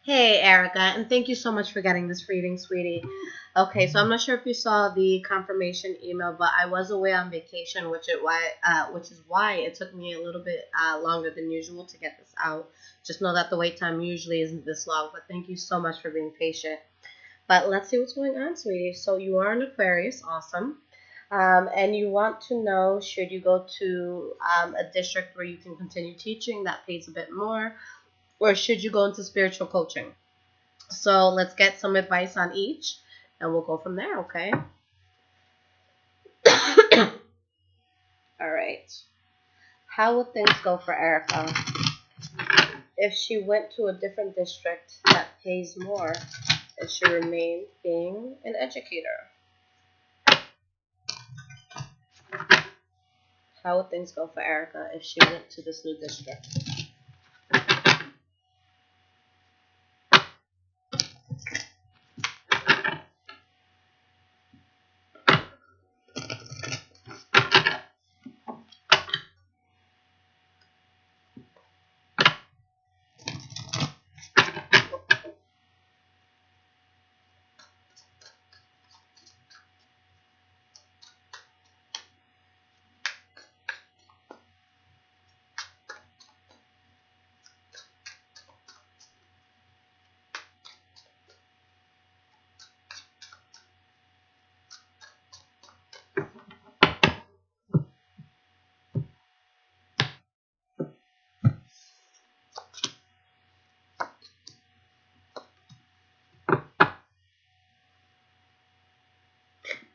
Hey, Erica, and thank you so much for getting this reading, sweetie. Okay, so I'm not sure if you saw the confirmation email, but I was away on vacation, which is why it took me a little bit longer than usual to get this out. Just know that the wait time usually isn't this long, but thank you so much for being patient. But let's see what's going on, sweetie. So you are an Aquarius, awesome. And you want to know, should you go to a district where you can continue teaching that pays a bit more, or should you go into spiritual coaching? So let's get some advice on each, and we'll go from there, okay? All right. How would things go for Erica if she went to a different district that pays more and she remained being an educator? How would things go for Erica if she went to this new district?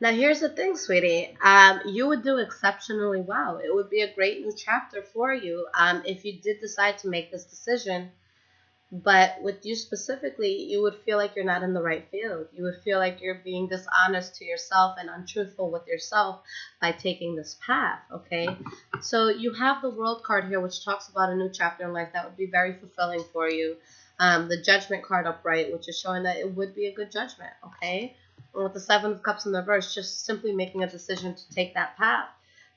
Now, here's the thing, sweetie. You would do exceptionally well. It would be a great new chapter for you if you did decide to make this decision. But with you specifically, you would feel like you're not in the right field. You would feel like you're being dishonest to yourself and untruthful with yourself by taking this path, okay? So you have the World card here, which talks about a new chapter in life that would be very fulfilling for you. The Judgment card upright, which is showing that it would be a good judgment, okay? And with the Seven of Cups in the reverse, just simply making a decision to take that path.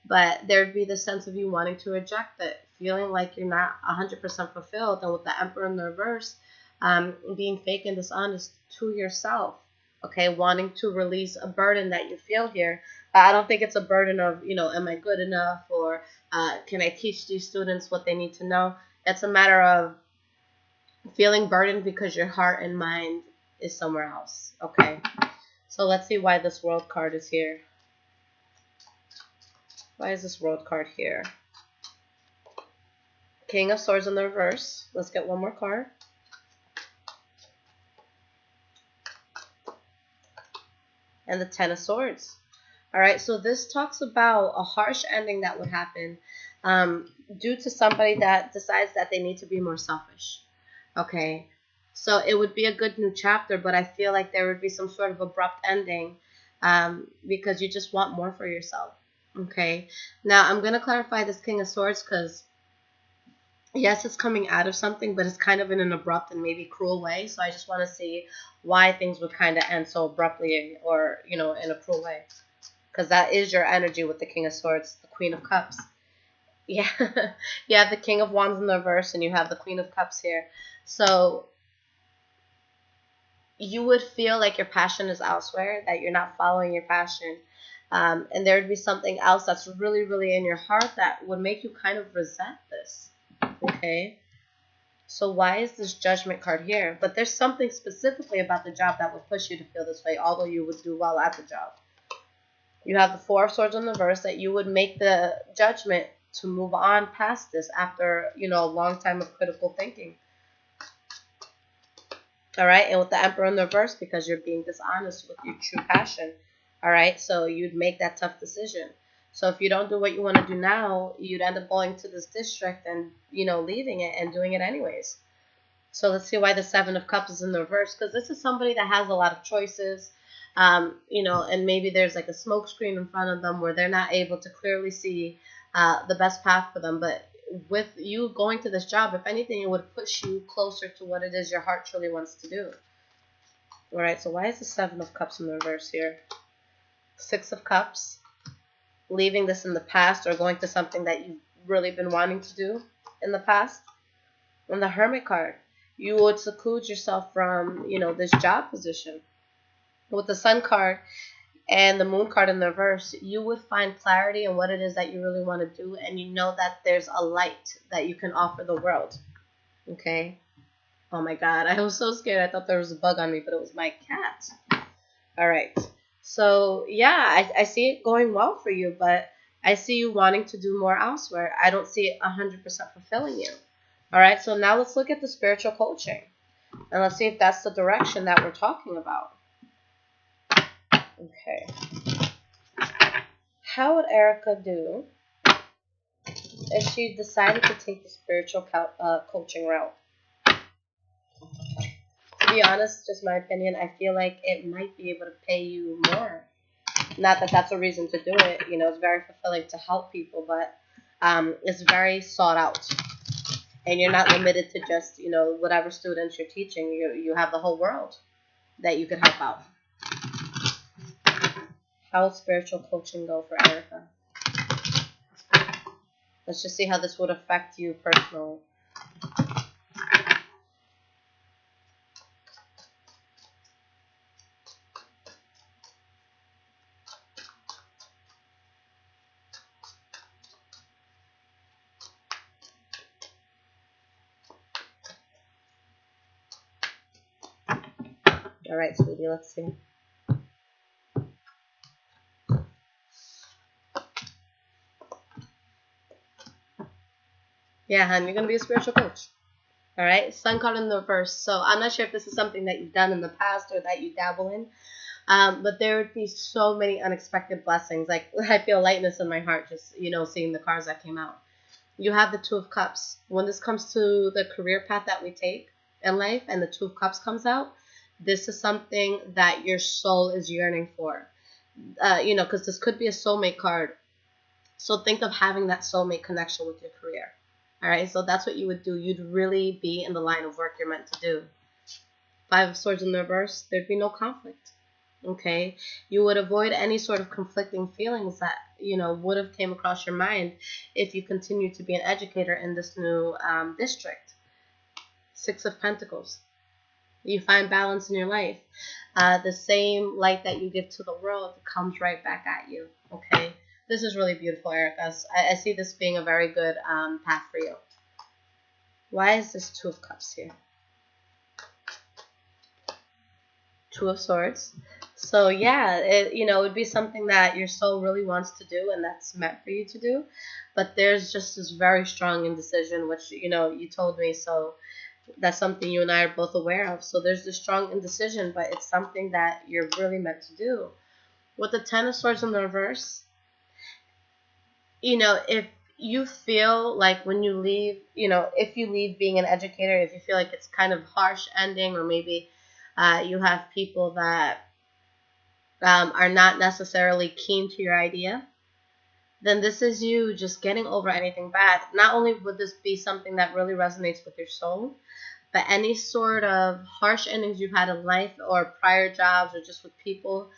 But there'd be the sense of you wanting to reject it, feeling like you're not 100% fulfilled. And with the Emperor in the reverse, being fake and dishonest to yourself, okay, wanting to release a burden that you feel here. I don't think it's a burden of, am I good enough, or can I teach these students what they need to know? It's a matter of feeling burdened because your heart and mind is somewhere else, okay? So let's see why this World card is here. Why is this World card here? King of Swords in the reverse. Let's get one more card. And the Ten of Swords. All right, so this talks about a harsh ending that would happen due to somebody that decides that they need to be more selfish. Okay, so it would be a good new chapter, but I feel like there would be some sort of abrupt ending because you just want more for yourself. Okay, now I'm going to clarify this King of Swords because yes, it's coming out of something, but it's kind of in an abrupt and maybe cruel way. So I just want to see why things would kind of end so abruptly or, in a cruel way. Because that is your energy with the King of Swords, the Queen of Cups. Yeah, you have the King of Wands in the reverse and you have the Queen of Cups here. So you would feel like your passion is elsewhere, that you're not following your passion. And there would be something else that's really, really in your heart that would make you kind of resent this. Okay, so why is this Judgment card here? But there's something specifically about the job that would push you to feel this way, although you would do well at the job. You have the Four of Swords in the reverse, that you would make the judgment to move on past this after, a long time of critical thinking. All right, and with the Emperor in the reverse, because you're being dishonest with your true passion. All right, so you'd make that tough decision. So if you don't do what you want to do now, you'd end up going to this district and, leaving it and doing it anyways. So let's see why the Seven of Cups is in the reverse, because this is somebody that has a lot of choices, and maybe there's like a smoke screen in front of them where they're not able to clearly see the best path for them. But with you going to this job, if anything, it would push you closer to what it is your heart truly wants to do. All right, so why is the Seven of Cups in the reverse here? Six of Cups. Leaving this in the past or going to something that you've really been wanting to do in the past. And the Hermit card. You would seclude yourself from, this job position. With the Sun card and the Moon card in the reverse, you would find clarity in what it is that you really want to do, and you know that there's a light that you can offer the world. Okay? Oh my God, I was so scared. I thought there was a bug on me, but it was my cat. All right. So, yeah, I see it going well for you, but I see you wanting to do more elsewhere. I don't see it 100% fulfilling you. All right. So now let's look at the spiritual coaching, and let's see if that's the direction that we're talking about. Okay. How would Erica do if she decided to take the spiritual coaching route? To be honest, just my opinion, I feel like it might be able to pay you more. Not that that's a reason to do it. It's very fulfilling to help people, but it's very sought out. And you're not limited to just, whatever students you're teaching. You have the whole world that you could help out. How would spiritual coaching go for Erica? Let's just see how this would affect you personally. All right, sweetie, let's see. Yeah, hon, you're going to be a spiritual coach. All right, Sun card in the reverse. So I'm not sure if this is something that you've done in the past or that you dabble in, but there would be so many unexpected blessings. Like, I feel lightness in my heart just, seeing the cards that came out. You have the Two of Cups. When this comes to the career path that we take in life and the Two of Cups comes out, this is something that your soul is yearning for. Because this could be a soulmate card. So think of having that soulmate connection with your career. All right, so that's what you would do. You'd really be in the line of work you're meant to do. Five of Swords in the reverse, there'd be no conflict. Okay, you would avoid any sort of conflicting feelings that would have came across your mind if you continue to be an educator in this new district. Six of Pentacles. You find balance in your life. The same light that you give to the world comes right back at you. Okay. This is really beautiful, Erica. I see this being a very good path for you. Why is this Two of Cups here? Two of Swords. So yeah, it would be something that your soul really wants to do and that's meant for you to do. But there's just this very strong indecision, which, you told me. So that's something you and I are both aware of. So there's this strong indecision, but it's something that you're really meant to do. With the Ten of Swords in the reverse, if you feel like when you leave, if you leave being an educator, if you feel like it's kind of harsh ending, or maybe you have people that are not necessarily keen to your idea, then this is you just getting over anything bad. Not only would this be something that really resonates with your soul, but any sort of harsh endings you've had in life or prior jobs or just with people,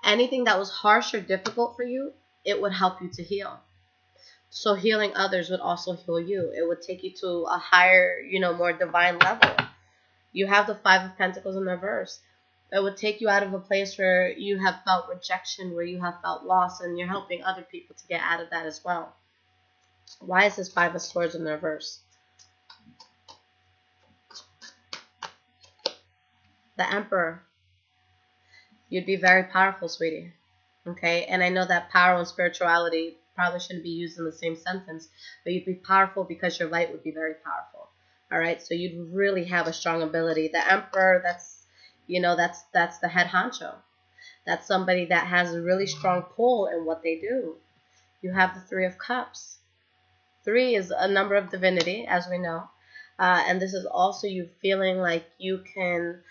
anything that was harsh or difficult for you, it would help you to heal. So healing others would also heal you. It would take you to a higher, more divine level. You have the Five of Pentacles in reverse. It would take you out of a place where you have felt rejection, where you have felt loss, and you're helping other people to get out of that as well. Why is this Five of Swords in reverse? The Emperor. You'd be very powerful, sweetie. Okay, and I know that power and spirituality probably shouldn't be used in the same sentence, but you'd be powerful because your light would be very powerful. All right, so you'd really have a strong ability. The Emperor, that's the head honcho. That's somebody that has a really strong pull in what they do. You have the Three of Cups. Three is a number of divinity, as we know, and this is also you feeling like you can.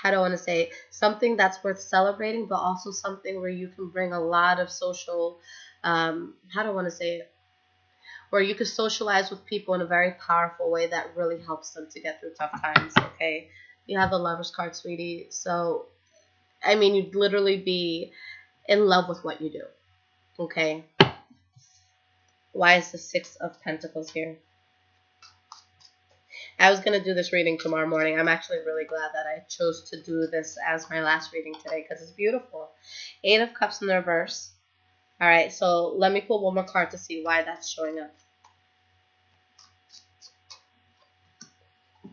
I don't want to say something that's worth celebrating, but also something where you can bring a lot of social, how do I want to say it, where you can socialize with people in a very powerful way that really helps them to get through tough times, okay? You have the Lover's card, sweetie. So, I mean, you'd literally be in love with what you do, okay? Why is the Six of Pentacles here? I was going to do this reading tomorrow morning. I'm actually really glad that I chose to do this as my last reading today because it's beautiful. 8 of Cups in the reverse. All right, so let me pull one more card to see why that's showing up.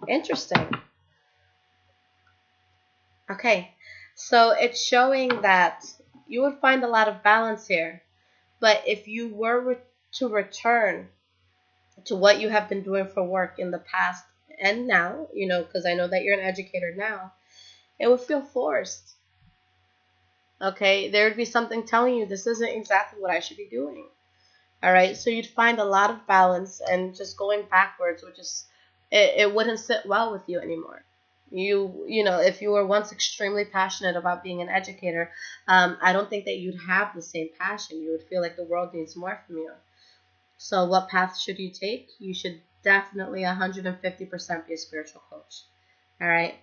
Interesting. Okay, so it's showing that you would find a lot of balance here. But if you were to return to what you have been doing for work in the past and now, because I know that you're an educator now, it would feel forced. Okay, there would be something telling you this isn't exactly what I should be doing. All right, so you'd find a lot of balance, and just going backwards would just it wouldn't sit well with you anymore. If you were once extremely passionate about being an educator, I don't think that you'd have the same passion. You would feel like the world needs more from you. So what path should you take? You should definitely 150% be a spiritual coach. All right.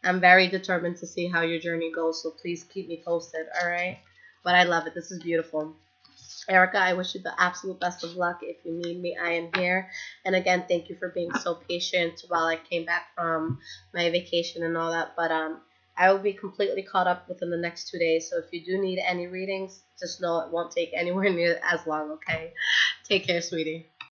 I'm very determined to see how your journey goes, so please keep me posted. All right. But I love it. This is beautiful. Erica, I wish you the absolute best of luck. If you need me, I am here. And again, thank you for being so patient while I came back from my vacation and all that. But I will be completely caught up within the next 2 days. So if you do need any readings, just know it won't take anywhere near as long, okay? Take care, sweetie.